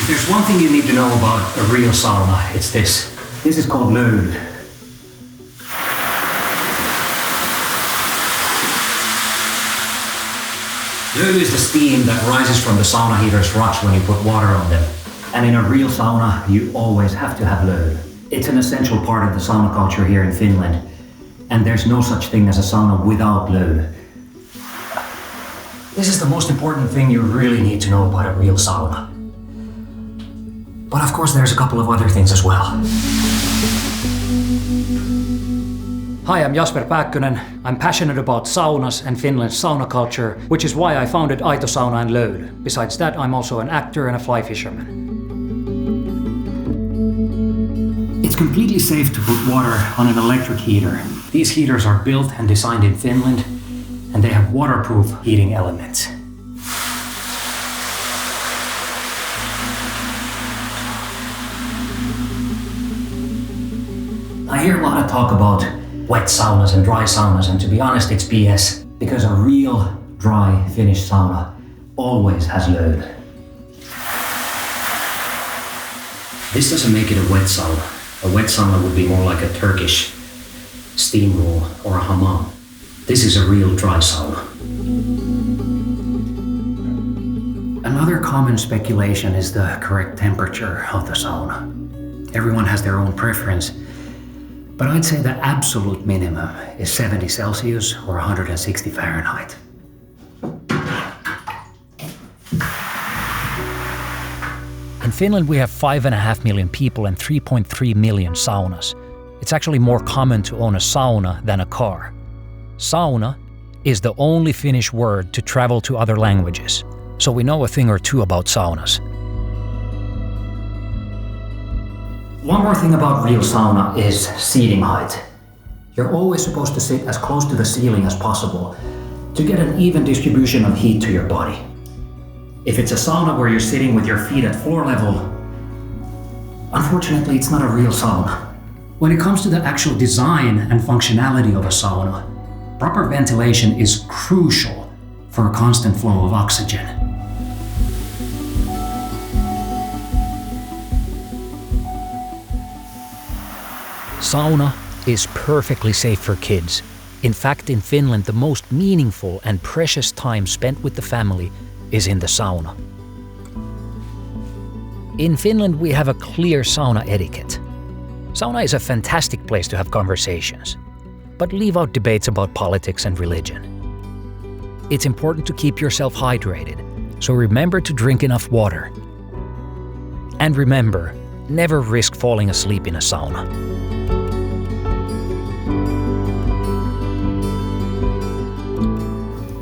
If there's one thing you need to know about a real sauna, it's this. This is called Löyly. Löyly is the steam that rises from the sauna heater's rocks when you put water on them. And in a real sauna, you always have to have Löyly. It's an essential part of the sauna culture here in Finland. And there's no such thing as a sauna without Löyly. This is the most important thing you really need to know about a real sauna. But of course there's a couple of other things as well. Hi, I'm Jasper Pääkkönen. I'm passionate about saunas and Finland's sauna culture, which is why I founded Aito Sauna and Löyly. Besides that, I'm also an actor and a fly fisherman. It's completely safe to put water on an electric heater. These heaters are built and designed in Finland, and they have waterproof heating elements. I hear a lot of talk about wet saunas and dry saunas, and to be honest, it's BS, because a real dry Finnish sauna always has Löyly. This doesn't make it a wet sauna. A wet sauna would be more like a Turkish steam room or a hammam. This is a real dry sauna. Another common speculation is the correct temperature of the sauna. Everyone has their own preference, but I'd say the absolute minimum is 70 Celsius or 160 Fahrenheit. In Finland, we have 5.5 million people and 3.3 million saunas. It's actually more common to own a sauna than a car. Sauna is the only Finnish word to travel to other languages, so we know a thing or two about saunas. One more thing about real sauna is seating height. You're always supposed to sit as close to the ceiling as possible to get an even distribution of heat to your body. If it's a sauna where you're sitting with your feet at floor level, unfortunately it's not a real sauna. When it comes to the actual design and functionality of a sauna, proper ventilation is crucial for a constant flow of oxygen. Sauna is perfectly safe for kids. In fact, in Finland, the most meaningful and precious time spent with the family is in the sauna. In Finland, we have a clear sauna etiquette. Sauna is a fantastic place to have conversations, but leave out debates about politics and religion. It's important to keep yourself hydrated, so remember to drink enough water. And remember, never risk falling asleep in a sauna.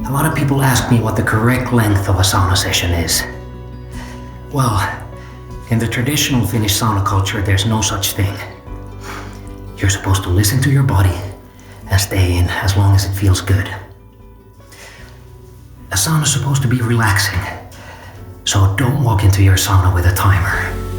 A lot of people ask me what the correct length of a sauna session is. Well, in the traditional Finnish sauna culture, there's no such thing. You're supposed to listen to your body and stay in as long as it feels good. A sauna is supposed to be relaxing, so don't walk into your sauna with a timer.